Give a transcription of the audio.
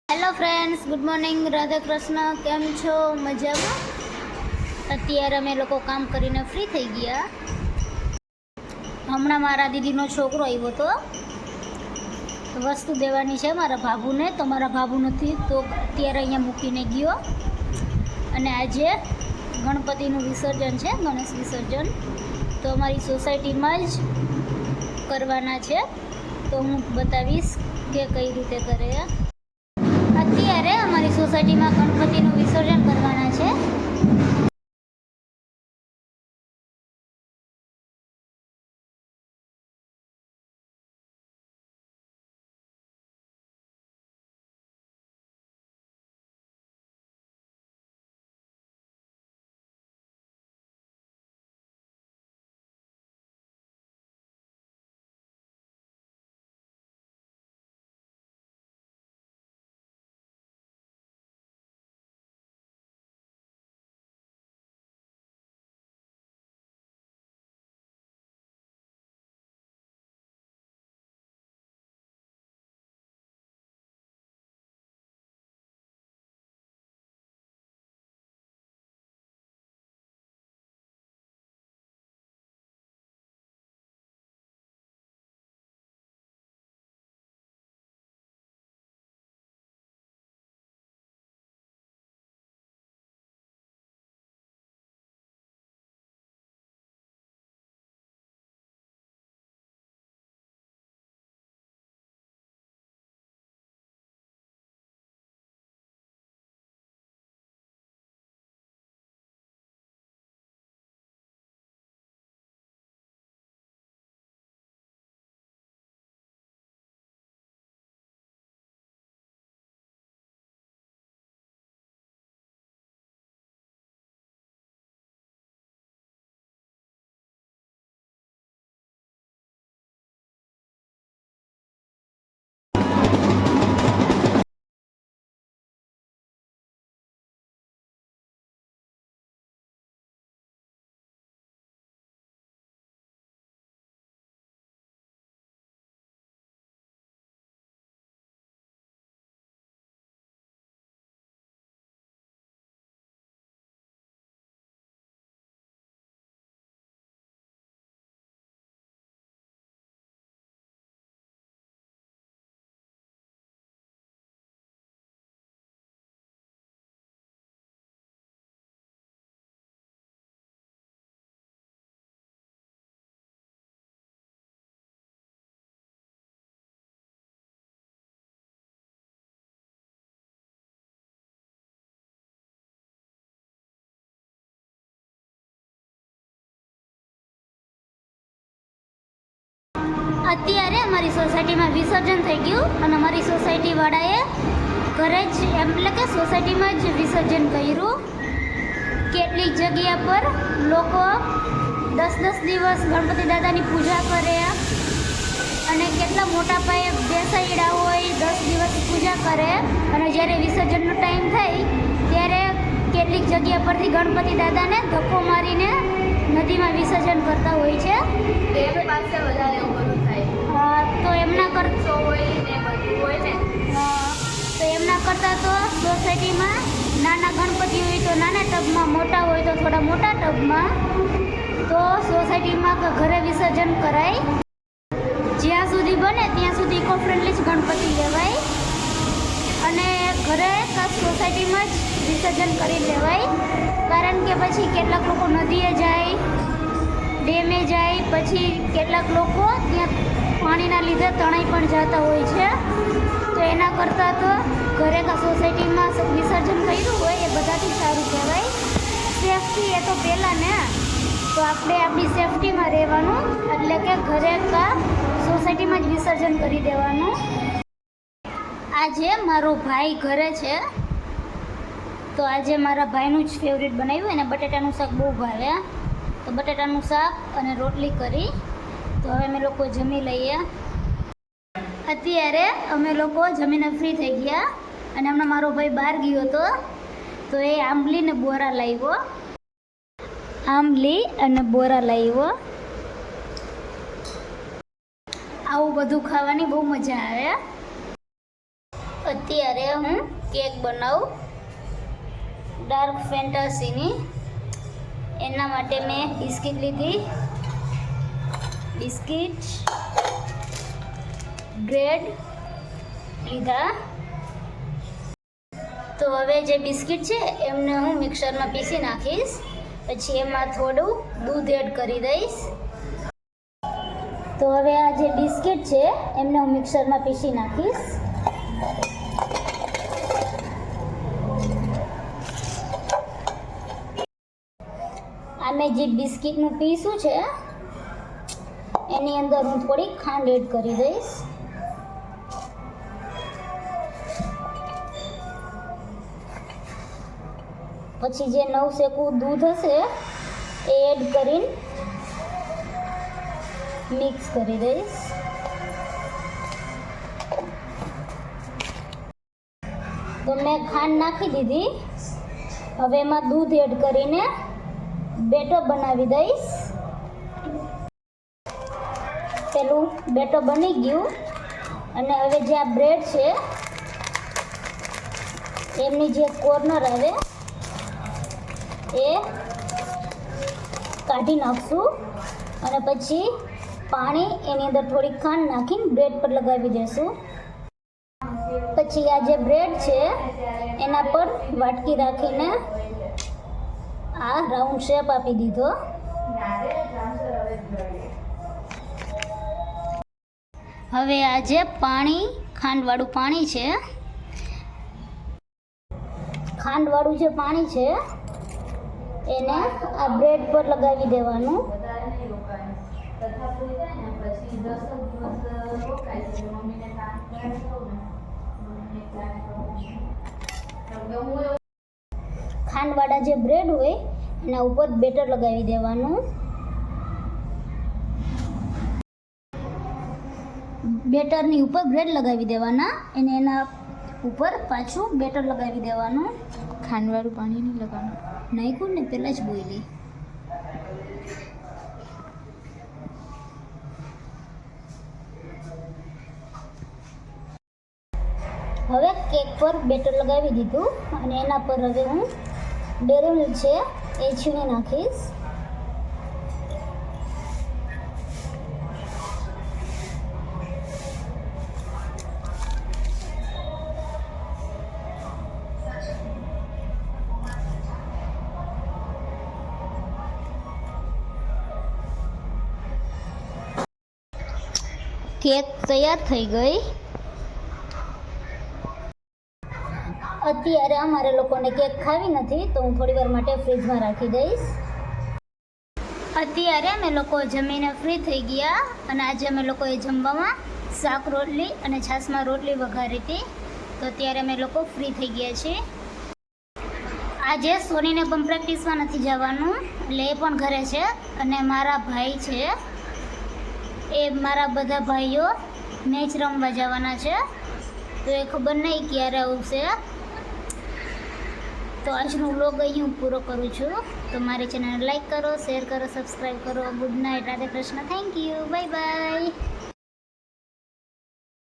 Hello friends, good morning. Radha Krishna. કેમ છો? મજામાં? અત્યારે અમે લોકો કામ કરીને ફ્રી થઈ ગયા. હમણાં મારા દીદીનો છોકરો આવ્યો હતો, વસ્તુ દેવાની છે મારા ભાભુને. તો મારા ભાભુ નથી, તો અત્યારે અહીંયા મૂકીને ગયો. અને આજે ગણપતિનું વિસર્જન છે, ગણેશ વિસર્જન. તો અમારી સોસાયટીમાં જ કરવાના છે, તો હું બતાવીશ કે કઈ રીતે કરે. અત્યારે અમારી સોસાયટીમાં ગણપતિનું વિસર્જન કરવાના છે. અત્યારે અમારી સોસાયટીમાં વિસર્જન થઈ ગયું અને અમારી સોસાયટીવાળાએ ઘરે જ એટલે કે સોસાયટીમાં જ વિસર્જન કર્યું. કેટલીક જગ્યા પર લોકો 10-10 દિવસ ગણપતિ દાદાની પૂજા કરે અને કેટલા મોટા પાયે બેસાડ્યા હોય 10 દિવસ પૂજા કરે. અને જ્યારે વિસર્જનનો ટાઈમ થાય ત્યારે કેટલીક જગ્યા પરથી ગણપતિ દાદાને ધક્કો મારીને નદીમાં વિસર્જન કરતા હોય છે. તો એમના કરતાં તો સોસાયટીમાં નાના ગણપતિ હોય તો નાના ટબમાં, મોટા હોય તો થોડા મોટા ટબમાં, તો સોસાયટીમાં ઘરે વિસર્જન કરાય. જ્યાં સુધી બને ત્યાં સુધી ઇકો ફ્રેન્ડલી જ ગણપતિ લેવાય અને ઘરે સોસાયટીમાં જ વિસર્જન કરી લેવાય. કારણ કે પછી કેટલાક લોકો નદીએ જાય, ડેમે જાય, પછી કેટલાક લોકો ત્યાં પાણીના લીધે તણાઈ પણ જતા હોય છે. તો એના કરતાં તો ઘરે સોસાયટીમાં વિસર્જન કર્યું હોય એ બધાથી સારું કહેવાય. સેફટી એ તો પહેલાં ને, તો આપણે આપણી સેફટીમાં રહેવાનું, એટલે કે ઘરે સોસાયટીમાં જ વિસર્જન કરી દેવાનું. આજે મારો ભાઈ ઘરે છે, તો આજે મારા ભાઈનું જ ફેવરિટ બનાવ્યું. એને બટેટાનું શાક બહુ ભાવે, તો બટેટાનું શાક અને રોટલી કરી. તો હવે અમે લોકો જમી લઈએ. અત્યારે અમે લોકો જમીને ફ્રી થઈ ગયા અને હમણાં મારો ભાઈ બહાર ગયો હતો, તો એ આંબલી ને બોરા લાવ્યો. આંબલી અને બોરા લાવ્યો. આવું બધું ખાવાની બહુ મજા આવે. અત્યારે હું કેક બનાવું ડાર્ક ફેન્ટાસીની. એના માટે મેં બિસ્કિટ લીધી, બિસ્કિટ, બ્રેડ લીધા. તો હવે જે બિસ્કિટ છે એમને હું મિક્સરમાં પીસી નાખીશ. પછી એમાં થોડું દૂધ એડ કરી દઈશ. તો હવે આ જે બિસ્કિટ છે એમને હું મિક્સરમાં પીસી નાખીશ. આ મેં જે બિસ્કિટનું પીસું છે એની અંદર હું થોડી ખાંડ એડ કરી દઈશ. પછી જે નવશેકું દૂધ હશે એ એડ કરીને મિક્સ કરી દઈશ. તો મેં ખાંડ નાખી દીધી. હવે એમાં દૂધ એડ કરીને બેટર બનાવી દઈશ. પેલું બેટર બની ગયું. અને હવે જે આ બ્રેડ છે એમની જે કોર્નર આવે એ કાઢી નાખશું. અને પછી પાણી એની અંદર થોડી ખાંડ નાખીને બ્રેડ પર લગાવી દેશું. પછી આ જે બ્રેડ છે એના પર વાટકી રાખીને આ રાઉન્ડ શેપ આપી દીધો. હવે આ જે પાણી ખાંડવાળું પાણી છે, ખાંડવાળું જે પાણી છે એને આ બ્રેડ પર લગાવી દેવાનું. ખાંડવાળા જે બ્રેડ હોય એના ઉપર બેટર લગાવી દેવાનું. બેટરની ઉપર બ્રેડ લગાવી દેવાના અને એના ઉપર પાછું બેટર લગાવી દેવાનું. ખાંડવાળું પાણી નહીં લગાવવાનું. નાખ્યું ને પહેલાં જ બોઈલી. હવે કેક પર બેટર લગાવી દીધું અને એના પર હવે હું ડેરી મિલ્ક છે એ છીણી નાખીશ. કેક તૈયાર થઈ ગઈ. અત્યારે અમારે લોકોને કેક ખાવી નથી તો હું થોડી વાર માટે ફ્રીજમાં રાખી દઈશ. અત્યારે અમે લોકો જમીને ફ્રી થઈ ગયા અને આજે અમે લોકોએ જમવામાં શાક રોટલી અને છાશમાં રોટલી વઘારી હતી. તો અત્યારે અમે લોકો ફ્રી થઈ ગયા છીએ. આજે સોનીને પણ પ્રેક્ટિસમાં નથી જવાનું એટલે એ પણ ઘરે છે. અને મારા ભાઈ છે એ મારા બધા ભાઈઓ મેચ રમવા જવાના છે. તો એ ખબર નહીં ક્યારે આવશે. તો આજનો વ્લોગ અહીં પૂરો કરું છું. તો મારી ચેનલને લાઈક કરો, શેર કરો, સબસ્ક્રાઈબ કરો. Good night, Radhe Krishna, thank you, bye bye.